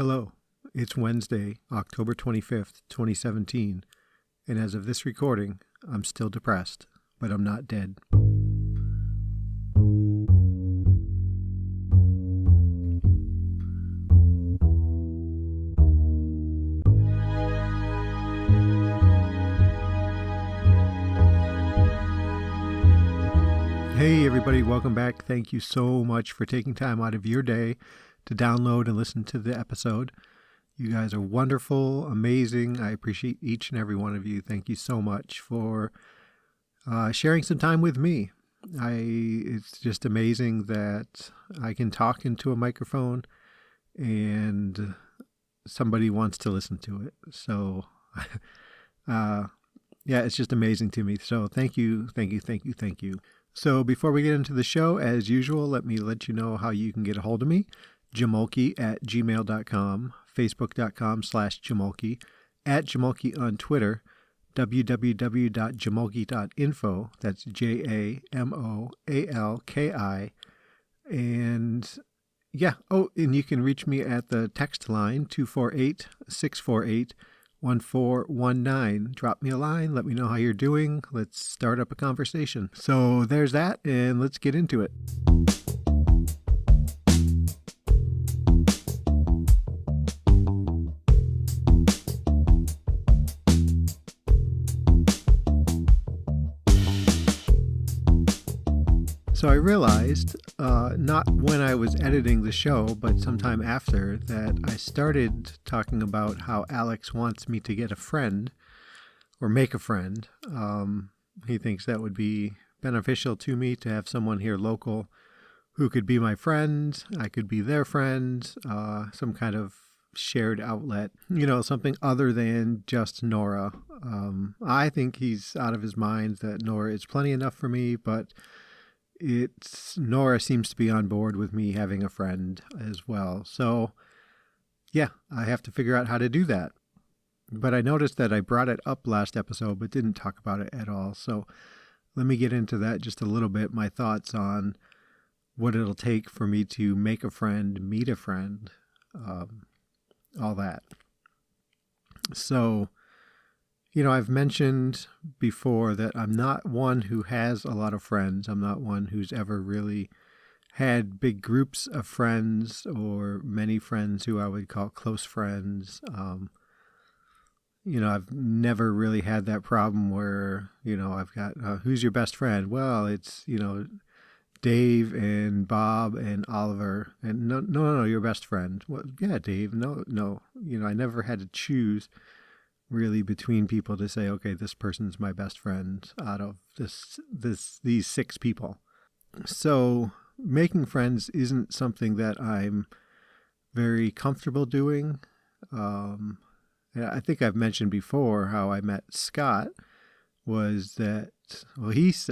Hello, it's Wednesday, October 25th, 2017, and as of this recording, I'm still depressed, but I'm not dead. Hey everybody, welcome back. Thank you so much for taking time out of your day to download and listen to the episode. You guys are wonderful, amazing. I appreciate each and every one of you. Thank you so much for sharing some time with me. It's just amazing that I can talk into a microphone and somebody wants to listen to it. So, yeah, it's just amazing to me. So thank you. So before we get into the show, as usual, let me let you know how you can get a hold of me. jamoalki@gmail.com, facebook.com/jamoalki, @jamoalki on Twitter, www.jamoalki.info. That's JAMOALKI. And yeah, and you can reach me at the text line 248-648-1419. Drop me a line. Let me know how you're doing. Let's start up a conversation. So there's that, and let's get into it. So I realized, not when I was editing the show, but sometime after, that I started talking about how Alex wants me to get a friend or make a friend. He thinks that would be beneficial to me to have someone here local who could be my friend. I could be their friend, some kind of shared outlet, something other than just Nora. I think he's out of his mind that Nora is plenty enough for me, but Nora seems to be on board with me having a friend as well. So yeah, I have to figure out how to do that. But I noticed that I brought it up last episode, but didn't talk about it at all. So let me get into that just a little bit. My thoughts on what it'll take for me to make a friend, meet a friend, all that. So, I've mentioned before that I'm not one who has a lot of friends. I'm not one who's ever really had big groups of friends or many friends who I would call close friends. I've never really had that problem where, I've got, who's your best friend? Well, it's, Dave and Bob and Oliver. And no, your best friend. Well, yeah, Dave. No. I never had to choose really between people to say, okay, this person's my best friend out of these six people. So making friends isn't something that I'm very comfortable doing. I think I've mentioned before how I met Scott was that,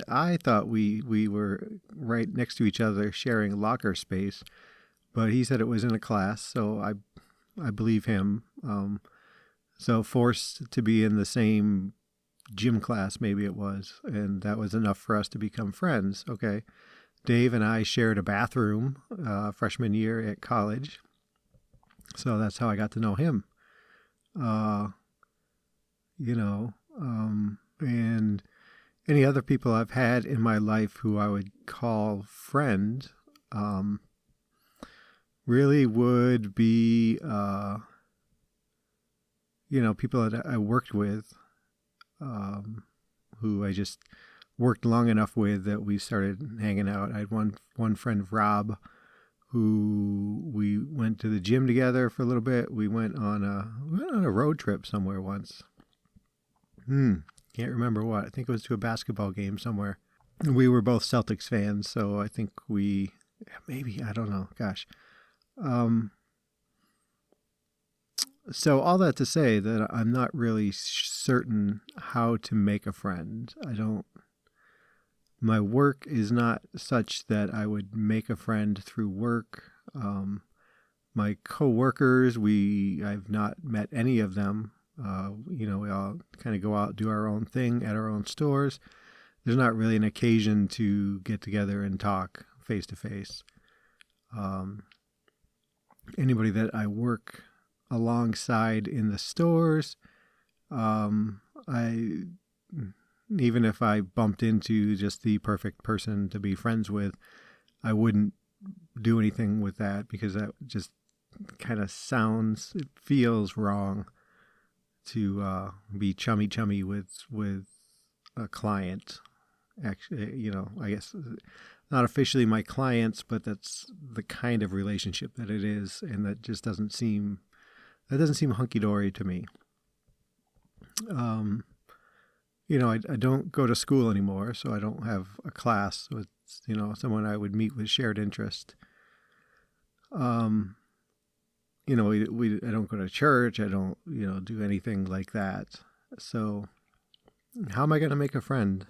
I thought we were right next to each other sharing locker space, but he said it was in a class. So I believe him. So forced to be in the same gym class, maybe it was, and that was enough for us to become friends. Okay. Dave and I shared a bathroom freshman year at college. So that's how I got to know him. And any other people I've had in my life who I would call friend, really would be, people that I worked with, who I just worked long enough with that we started hanging out. I had one friend, Rob, who we went to the gym together for a little bit. We went on a road trip somewhere once. Can't remember what. I think it was to a basketball game somewhere. We were both Celtics fans, so I think I don't know. Gosh. So all that to say that I'm not really certain how to make a friend. My work is not such that I would make a friend through work. My coworkers, I've not met any of them. We all kind of go out, do our own thing at our own stores. There's not really an occasion to get together and talk face to face. Anybody that I work alongside in the stores. I even if I bumped into just the perfect person to be friends with, I wouldn't do anything with that because that just kind of it feels wrong to be chummy with a client. Actually, I guess not officially my clients, but that's the kind of relationship that it is, and that just doesn't seem hunky dory to me. I don't go to school anymore, so I don't have a class with someone I would meet with shared interest. I don't go to church. I don't do anything like that. So how am I going to make a friend?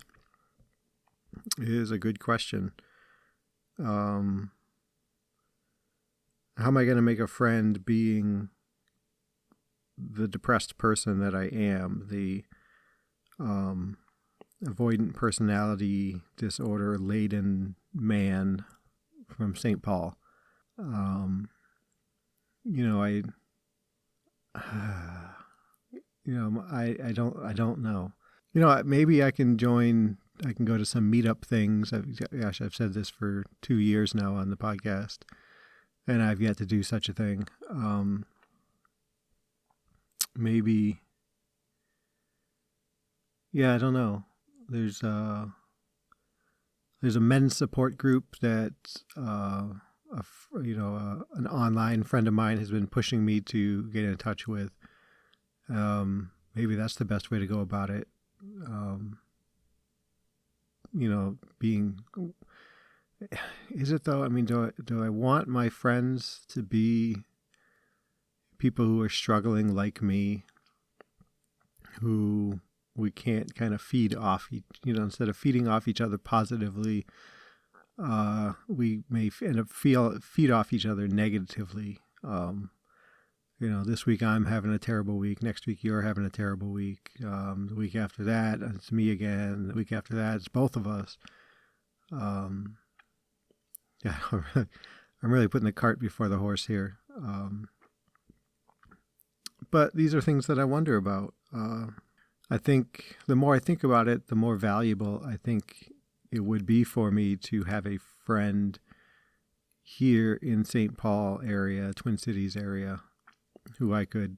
Is a good question. How am I going to make a friend being the depressed person that I am, the avoidant personality disorder laden man from St. Paul? I don't know. Maybe I can go to some meetup things. I've said this for 2 years now on the podcast, and I've yet to do such a thing. Maybe, I don't know. There's a men's support group that, an online friend of mine has been pushing me to get in touch with. Maybe that's the best way to go about it. Is it though? I mean, do I want my friends to be people who are struggling like me, who we can't kind of feed off, instead of feeding off each other positively, we may end up feed off each other negatively. This week I'm having a terrible week. Next week you're having a terrible week. The week after that, it's me again. The week after that, it's both of us. I'm really putting the cart before the horse here. But these are things that I wonder about. I think the more I think about it, the more valuable I think it would be for me to have a friend here in St. Paul area, Twin Cities area, who I could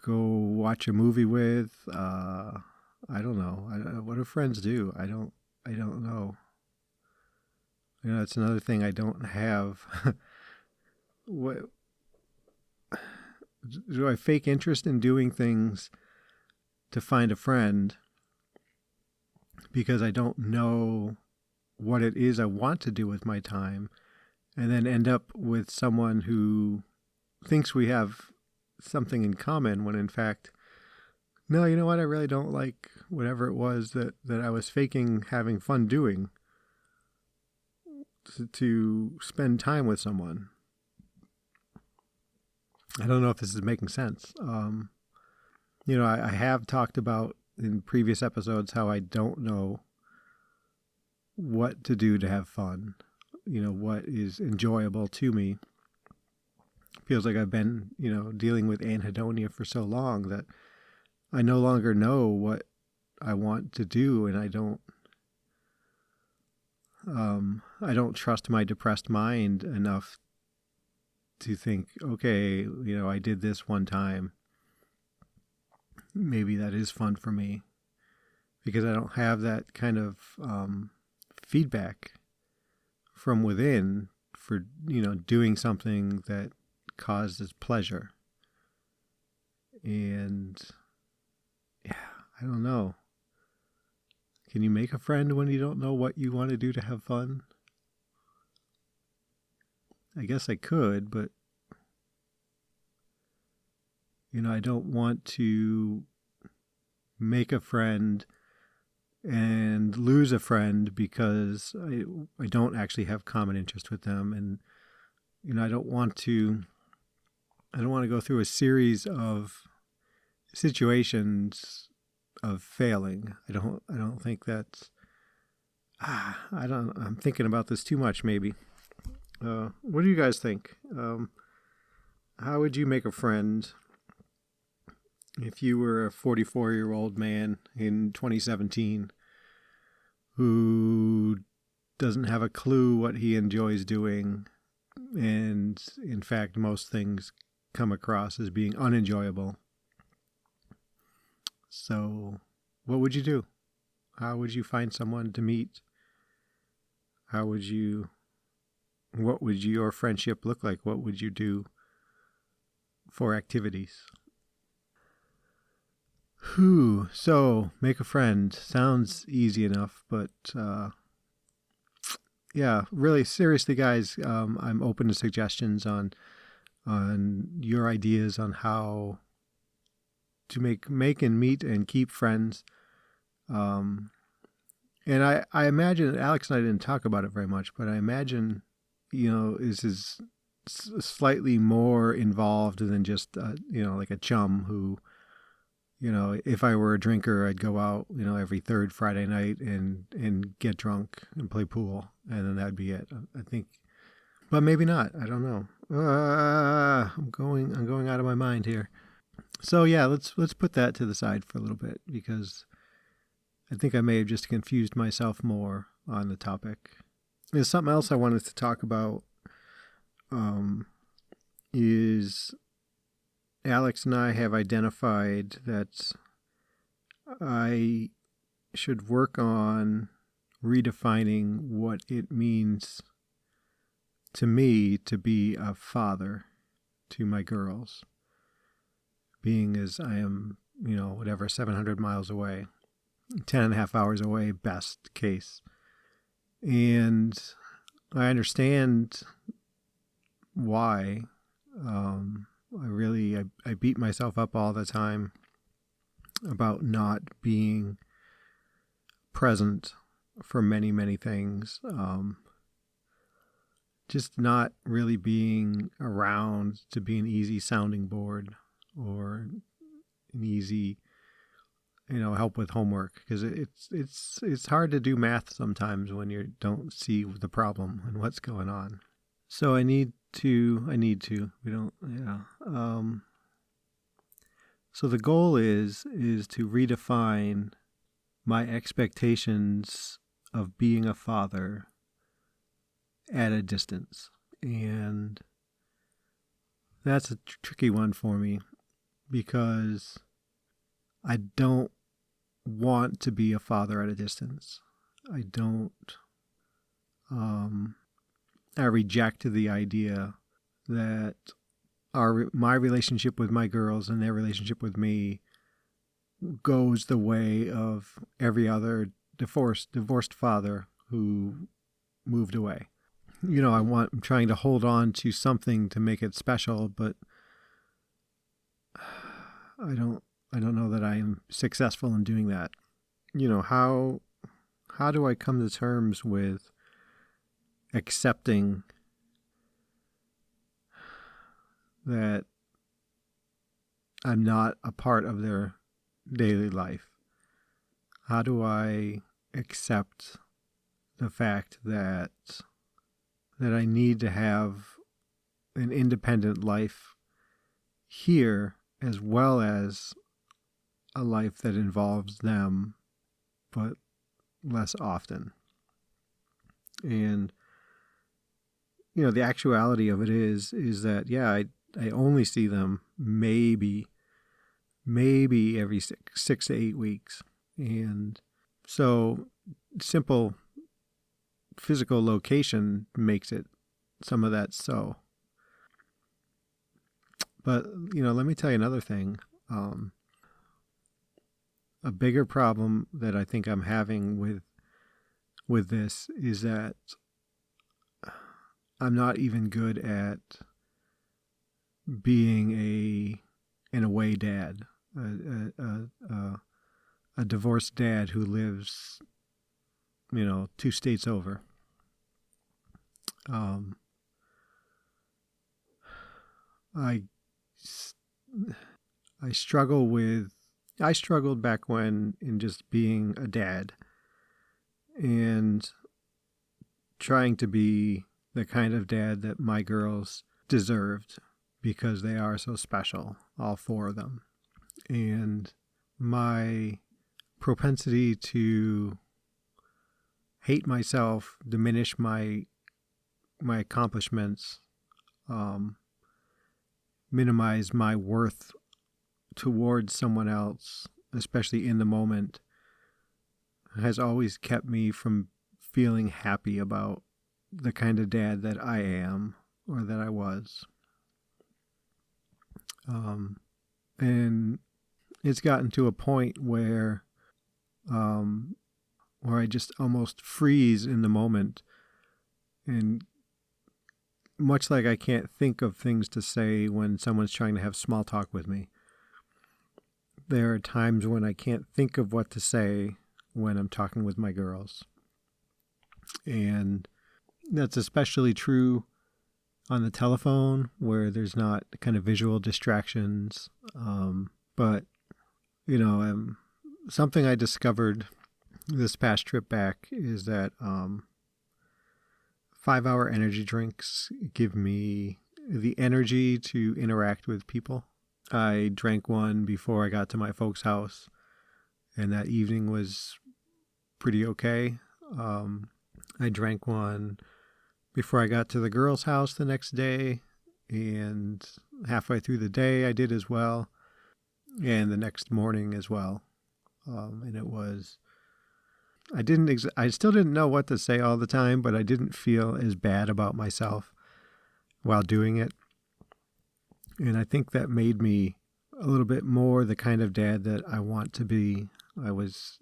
go watch a movie with. I don't know. What do friends do? I don't know. It's another thing I don't have. What do I fake interest in doing things to find a friend because I don't know what it is I want to do with my time, and then end up with someone who thinks we have something in common when in fact, no, you know what? I really don't like whatever it was that I was faking having fun doing to spend time with someone. I don't know if this is making sense. I have talked about in previous episodes how I don't know what to do to have fun, what is enjoyable to me. Feels like I've been, dealing with anhedonia for so long that I no longer know what I want to do, and I don't trust my depressed mind enough to think, okay, I did this one time. Maybe that is fun for me, because I don't have that kind of feedback from within for, doing something that causes pleasure. And I don't know. Can you make a friend when you don't know what you want to do to have fun? I guess I could, but I don't want to make a friend and lose a friend because I don't actually have common interest with them. And I don't want to go through a series of situations of failing. I don't think that's, I'm thinking about this too much maybe. What do you guys think? how would you make a friend if you were a 44-year-old man in 2017 who doesn't have a clue what he enjoys doing, and in fact, most things come across as being unenjoyable? So, what would you do? How would you find someone to meet? What would your friendship look like? What would you do for activities? So make a friend. Sounds easy enough, but yeah, really seriously, guys, I'm open to suggestions on your ideas on how to make and meet and keep friends. And I imagine Alex and I didn't talk about it very much, but I imagine, this is slightly more involved than just like a chum who, if I were a drinker, I'd go out, every third Friday night and get drunk and play pool, and then that'd be it. I think, but maybe not. I don't know. I'm going out of my mind here. So yeah, let's put that to the side for a little bit, because I think I may have just confused myself more on the topic. There's something else I wanted to talk about. Is Alex and I have identified that I should work on redefining what it means to me to be a father to my girls, being as I am, 700 miles away, 10 and a half hours away, best case. And I understand why. I beat myself up all the time about not being present for many, many things. Just not really being around to be an easy sounding board or an easy, help with homework, because it's hard to do math sometimes when you don't see the problem and what's going on. So I need to. We don't. Yeah. So the goal is to redefine my expectations of being a father at a distance, and that's a tricky one for me, because I don't want to be a father at a distance. I don't. I reject the idea that my relationship with my girls and their relationship with me goes the way of every other divorced father who moved away. I'm trying to hold on to something to make it special, but I don't know that I am successful in doing that. How do I come to terms with accepting that I'm not a part of their daily life? How do I accept the fact that I need to have an independent life here, as well as a life that involves them, but less often? And the actuality of it is that, yeah, I only see them maybe every 6 to 8 weeks. And so simple physical location makes it some of that so. But, let me tell you another thing. A bigger problem that I think I'm having with this is that I'm not even good at being an away dad, a divorced dad who lives, 2 states over. I struggled back when in just being a dad and trying to be the kind of dad that my girls deserved. because they are so special, all four of them. And my propensity to hate myself, diminish my accomplishments, minimize my worth towards someone else, especially in the moment, has always kept me from feeling happy about the kind of dad that I am or that I was. And it's gotten to a point where I just almost freeze in the moment, and much like I can't think of things to say when someone's trying to have small talk with me, there are times when I can't think of what to say when I'm talking with my girls. And that's especially true on the telephone, where there's not kind of visual distractions. But, something I discovered this past trip back is that 5-hour energy drinks give me the energy to interact with people. I drank one before I got to my folks' house, and that evening was pretty okay. I drank one before I got to the girls' house the next day, and halfway through the day I did as well, and the next morning as well. And it was, I still didn't know what to say all the time, but I didn't feel as bad about myself while doing it. And I think that made me a little bit more the kind of dad that I want to be. I was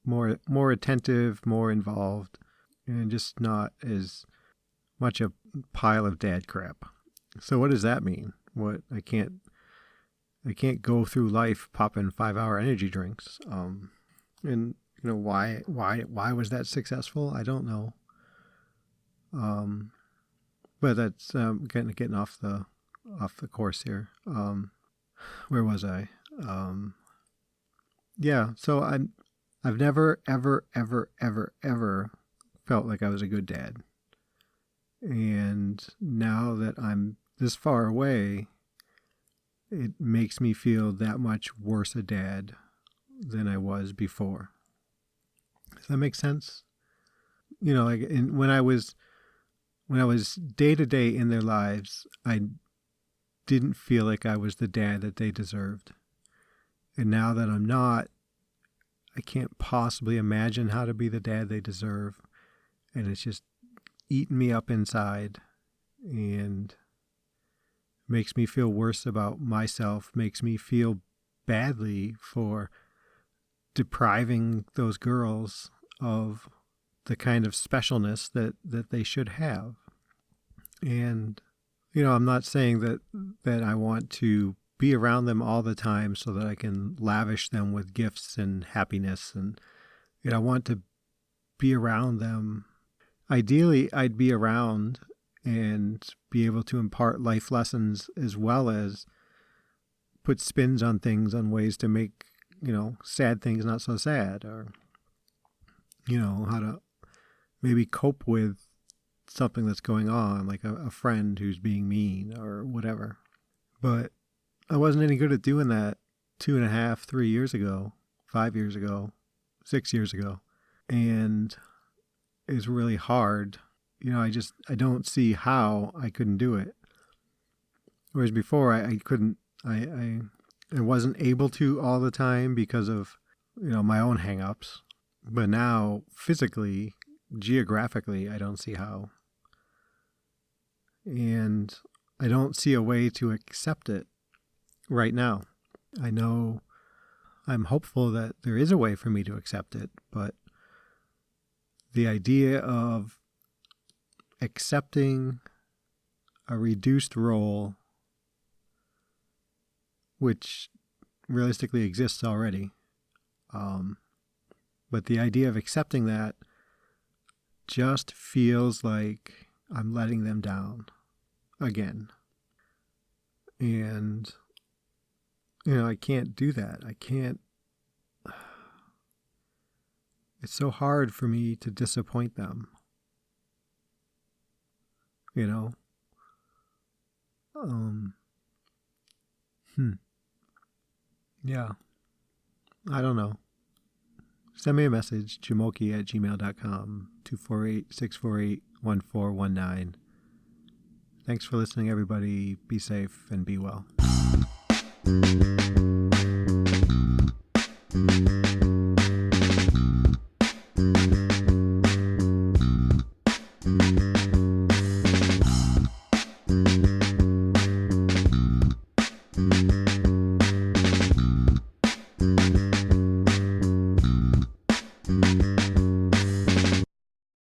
more attentive, more involved, and just not as much a pile of dad crap. So what does that mean? What I can't go through life popping 5-hour energy drinks. And why was that successful? I don't know. But that's getting off the course here. Where was I? Yeah. So I've never ever felt like I was a good dad, and now that I'm this far away, it makes me feel that much worse a dad than I was before. Does that make sense? Like when I was day to day in their lives, I didn't feel like I was the dad that they deserved. And now that I'm not, I can't possibly imagine how to be the dad they deserve. And it's just eating me up inside and makes me feel worse about myself, makes me feel badly for depriving those girls of the kind of specialness that they should have. And, I'm not saying that I want to be around them all the time so that I can lavish them with gifts and happiness. And, I want to be around them. Ideally, I'd be around and be able to impart life lessons as well as put spins on things, on ways to make, sad things not so sad, or, how to maybe cope with something that's going on, like a friend who's being mean or whatever. But I wasn't any good at doing that 2.5, 3 years ago, 5 years ago, 6 years ago. And it's really hard. I don't see how I couldn't do it. Whereas before I couldn't, I wasn't able to all the time because of, my own hang-ups. But now, physically, geographically, I don't see how. And I don't see a way to accept it right now. I know I'm hopeful that there is a way for me to accept it, but the idea of accepting a reduced role, which realistically exists already, but the idea of accepting that just feels like I'm letting them down again. And, I can't do that. I can't. It's so hard for me to disappoint them. Yeah. I don't know. Send me a message, jamoalki@gmail.com, 248-648-1419. Thanks for listening, everybody. Be safe and be well.